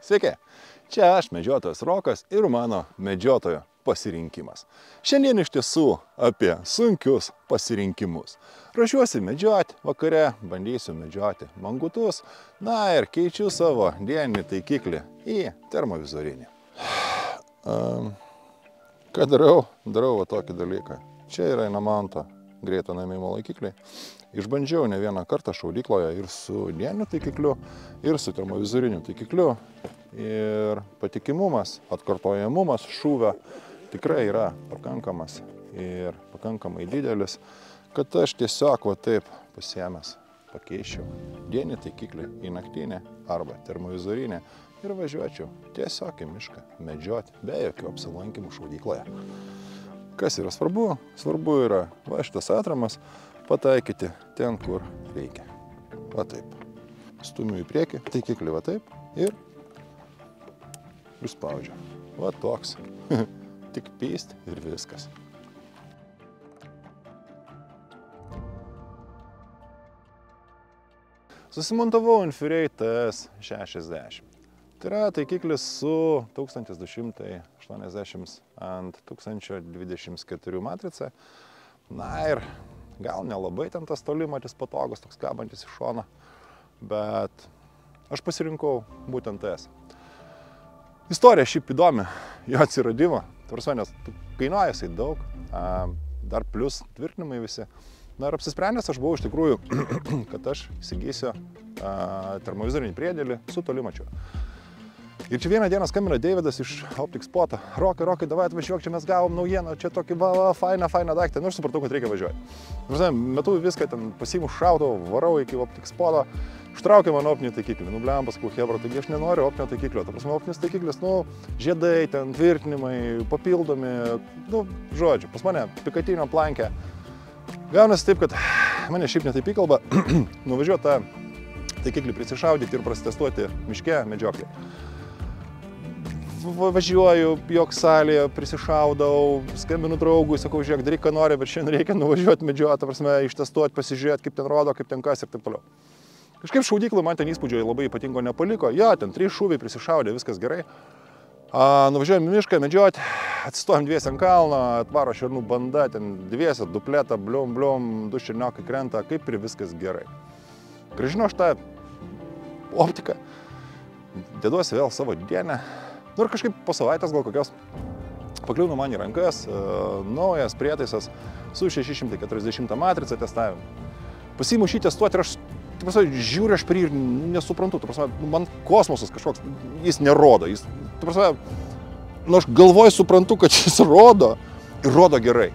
Sveiki, čia aš medžiotojas Rokas ir mano medžiotojo pasirinkimas. Šiandien iš tiesų apie sunkius pasirinkimus. Ruošiuosi medžioti vakare, bandysiu medžioti mangutus, na ir keičiu savo dieninį taikiklį į termovizorinį. Ką darau? Darau va tokį dalyką. Čia yra Inamanto greito namėjimo laikikliai. Išbandžiau ne vieną kartą šaudykloje ir su dieniniu taikikliu, ir su termovizoriniu taikikliu. Ir patikimumas, atkartojamumas šūvio tikrai yra pakankamas ir pakankamai didelis, kad aš tiesiog va taip pasiėmęs pakeičiau dieninį taikiklį į naktinį arba termovizorinį ir važiuočiau tiesiog į mišką medžioti be jokių apsilankymų šaudykloje. Kas yra svarbu? Svarbu yra va šitas atramas pataikyti ten, kur reikia. Va taip. Stumiu į priekį, taikiklį va taip ir spaudžiu. Va toks. Tik pyst ir viskas. Susimontavau Infrared TS60. Tai yra taikiklis su 1280 ant 1024 matrica. Na ir gal nelabai ten tas tolimatis patogus, toks kabantis iš šono, bet aš pasirinkau būtent TS. Istorija šiaip įdomi, jo atsiradimo, nes kainuoja jisai daug, dar plus tvirtinimai visi. Na ir apsisprendęs aš buvau iš tikrųjų, kad aš įsigysiu termovizorinį priedėlį su tolimačiu. Ir čia vieną dieną skambina Deividas iš OpticSpoto. Rokai, davai atvažiuok, čia mes gavom naujieną, čia tokį fainą daiktą. Nu, aš supratau, kad reikia važiuoti. Metu viską ten pasiimu šaudau, varau iki OpticSpoto, ištraukiu mano optinį taikiklį. Nu, blem, pasakau, hebra, taigi aš nenoriu optinio taikiklio. Ta prasme, optinis taikiklis, nu, žiedai, ten tvirtinimai, papildomi, nu, žodžiu, pas mane pikatinio plankė. Gaunasi taip, kad mane šiaip netaip įkalba nuvažiuoti tą taikiklį prisišaudyti ir prasitestuoti miške medžioklį. Važiuoju jog salėje, prisišaudau, skambinu draugui, sakau, žiūrėk, daryk, ką nori, bet šiandien reikia nuvažiuoti medžioti, prasme, ištestuoti, pasižiūrėti, kaip ten rodo, kaip ten kas ir taip toliau. Kažkaip šaudyklų man ten įspūdžio labai ypatingo nepaliko. Jo, ten 3 šūviai prisišaudė, viskas gerai. Nuvažiuojam į mišką medžioti, atsistojam dviese ant kalno, atvaro šernų banda, ten dviese, dupleta, blium, du šerniokai krenta, kaip ir viskas gerai. Grąžinu aš tą optiką, deduosi vėl savo dienę. Nu ir kažkaip po savaitės gal kokios pakliūna man į rankas naujas prietaisas su 640 matrica testavimu. Pasiimu šį testuoti ir aš žiūriu aš prie ir nesuprantu. Man kosmosas kažkoks, jis nerodo. Nu aš galvoju suprantu, kad jis rodo ir rodo gerai.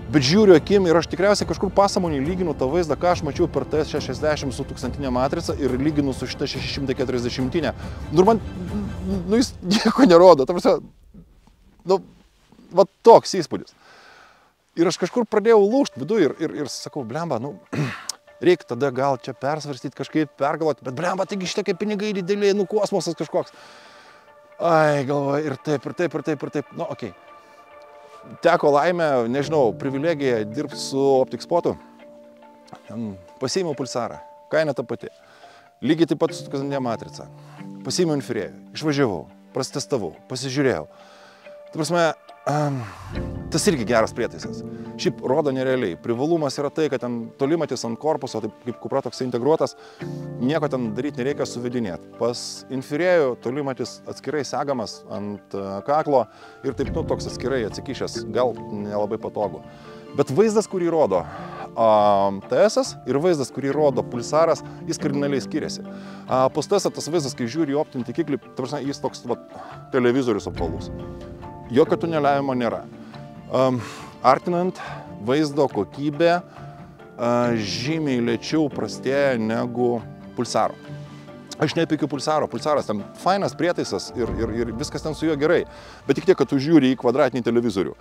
Bet žiūriu akim ir aš tikriausiai kažkur pasąmonėj lyginu tą vaizdą, ką aš mačiau per TS60 su 1000 matrica ir lyginu su šitą 640. Nu ir man, jis nieko nerodo. Ta prasme, nu, va toks įspūdis. Ir aš kažkur pradėjau lūžti viduje ir sakau, blemba, nu, reikia tada gal čia persvarstyti kažkaip, pergalvoti, bet blemba, taigi šitie kaip pinigai dideliai, nu, kosmosas kažkoks. Ai, galvoju, ir taip. Nu, okei. Teko laimę, nežinau, privilegija dirbti su OpticSpotu. Pasiėmiau pulsarą, kaina ta pati. Lygiai taip pat su 1000 matrica. Pasiėmiau Infrared, išvažiavau, prasitestavau, pasižiūrėjau. Ta prasme, tas irgi geras prietaisas. Šiaip rodo nerealiai. Privalumas yra tai, kad ten tolimatis ant korpuso, taip kaip kupra toks integruotas, nieko ten daryti nereikia suvedinėti. Pas Infrared tolimatis atskirai segamas ant kaklo ir taip, nu, toks atskirai atsikišęs, gal nelabai patogu. Bet vaizdas, kurį rodo TS ir vaizdas, kurį rodo pulsaras, jis kardinaliai skiriasi. Pas TS tas vaizdas, kai žiūri į optinį taikiklį, ta prasme, jis toks va, televizorius apvalus. Jokio tuneliavimo nėra. Artinant vaizdo kokybė žymiai lėčiau prastėja negu pulsaro. Aš nepeikiu pulsaro, pulsaras ten fainas prietaisas ir viskas ten su juo gerai, bet tik tiek, kad tu žiūri į kvadratinį televizorių.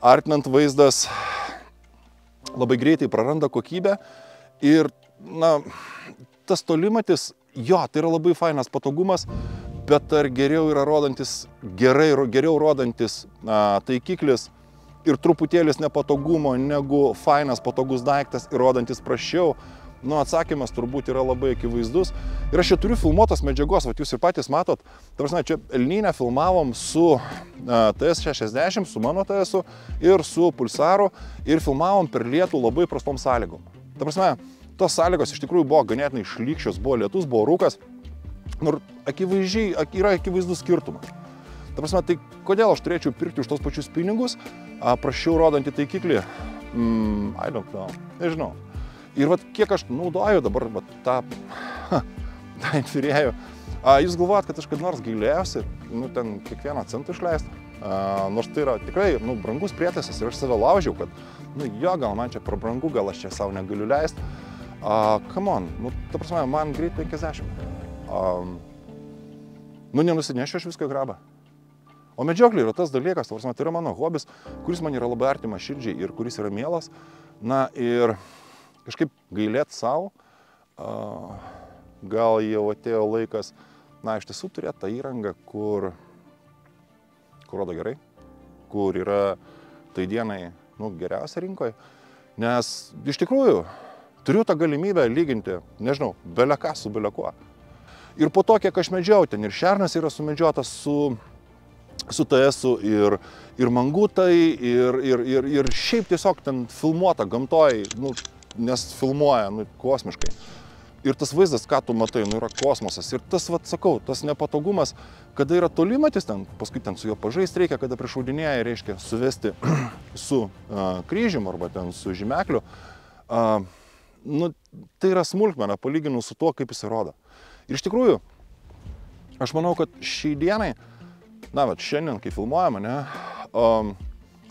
Artinant vaizdas labai greitai praranda kokybę ir, na, tas tolimatis, jo, tai yra labai fainas patogumas, bet ar geriau yra rodantis, geriau rodantis taikiklis ir truputėlis nepatogumo negu fainas patogus daiktas ir rodantis prasčiau, Nu, atsakymas turbūt yra labai akivaizdus. Ir aš čia turiu filmuotos medžiagos, vat jūs ir patys matot, ta prasme, čia Elnyne filmavom su TS60, su mano TS-u ir su Pulsaru ir filmavom per lietų labai prastom sąlygom. Ta prasme, tos sąlygos iš tikrųjų buvo ganėtinai šlykščios, buvo lietus, buvo rūkas. Nu, akivaizdžiai, yra akivaizdus skirtumas. Ta prasme, tai kodėl aš turėčiau pirkti už tos pačius pinigus, prašiau rodantį taikiklį? I don't know, nežinau. Ir vat kiek aš naudoju dabar tą infirėjų, jūs galvojat, kad aš kad nors gailėjausi, nu, ten kiekvieną centą išleisti. Nors tai yra tikrai, nu, brangus prietaisas ir aš save laužiau, kad, nu, jo, gal man čia per brangu, gal aš čia savo negaliu leisti. Come on, nu, ta prasme, man greit 50. Nu, nenusinešiu aš viską grabą. O medžioklė yra tas dalykas, ta prasme, tai yra mano hobis, kuris man yra labai artimas širdžiai ir kuris yra mielas. Na ir kažkaip gailėti savo, gal jau atėjo laikas, na, iš tiesų turėti tą įrangą, kur rodo gerai, kur yra tai dienai, nu, geriausia rinkoje. Nes iš tikrųjų turiu tą galimybę lyginti, nežinau, beleką su belekuo. Ir po to, kiek aš medžiau, ten ir šernas yra sumedžiotas su TS-u ir mangutai, ir šiaip tiesiog ten filmuota gamtoj, nu, nes filmuoja, nu, kosmiškai. Ir tas vaizdas, ką tu matai, nu, yra kosmosas. Ir tas, vat, sakau, tas nepatogumas, kada yra tolimatis ten, paskui ten su juo pažaisti reikia, kada prišaudinėja, reiškia suvesti su kryžium arba ten su žymekliu. Nu, tai yra smulkmena, palyginus su tuo, kaip jis rodo. Ir iš tikrųjų, aš manau, kad šiai dienai, na, bet šiandien, kai filmuojama, ne,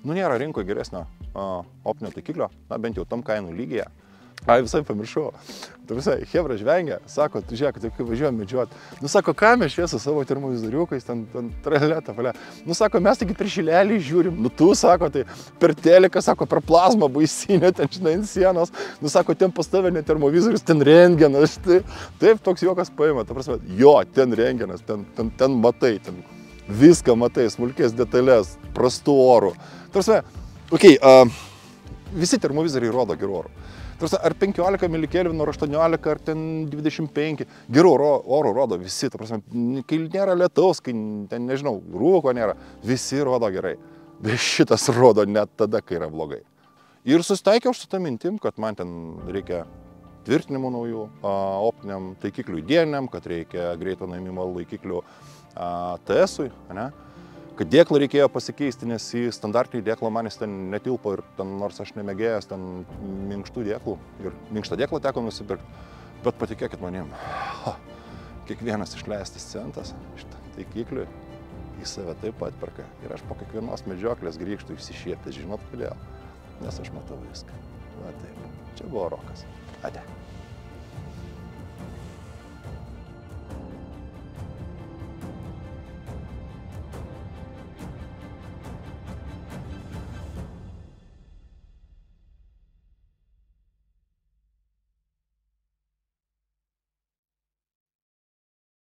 nu, nėra rinkoje geresnio optinio taikiklio, na, bent jau tam kainų lygyje. Visai pamiršau. Tu visai, hebra žvengia, sako, tu žiūrėk, tai kai važiuojam medžiuoti. Nu, sako, ką mes čia su savo termovizoriukais, ten traleta, palia. Nu, sako, mes taigi per šilelį žiūrim. Nu, tu, sako, tai per teliką, sako, per plazmą baisinę, ten, žinai, ant sienos. Nu, sako, ten pas tave ne termovizorius, ten rentgenas. Taip, toks juokas paima. Ta prasme, jo, ten rentgenas, ten matai, ten viską matai, smulkės detalės, prastų orų. Ta prasme, okei, visi termovizoriai rodo gerų orų. Ar 15 milikelvinų, ar 18, ar ten 25. Gerų orų rodo visi. Ta prasme, kai nėra lietaus, kai ten, nežinau, rūko nėra, visi rodo gerai. Bet šitas rodo net tada, kai yra blogai. Ir susitaikiau su tą mintim, kad man ten reikia tvirtinimų naujų, optiniam taikiklių dieniniam, kad reikia greito nuėmimo laikiklių TS-ui, ne? Kad dėklą reikėjo pasikeisti, nes į standartinį dėklą man jis ten netilpo ir ten, nors aš nemėgėjęs ten minkštų dėklų ir minkštą dėklą teko nusipirkti. Bet patikėkit manim, kiekvienas išleistas centas šitą taikikliui į save taip pat perka. Ir aš po kiekvienos medžioklės grįžtu išsišiepęs, žinot kodėl? Nes aš matau viską. Va taip. Čia buvo Rokas. Ate.